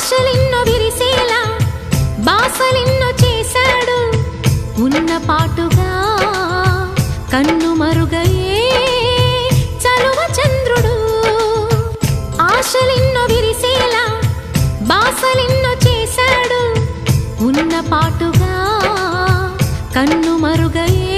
ఆశలెన్నో విరిసేలా బాసలెన్నో చేశాడు ఉన్న పాటుగా కన్ను మరుగయే చలువ చంద్రుడు ఆశలెన్నో విరిసేలా బాసలెన్నో చేశాడు ఉన్న పాటుగా కన్ను మరుగయే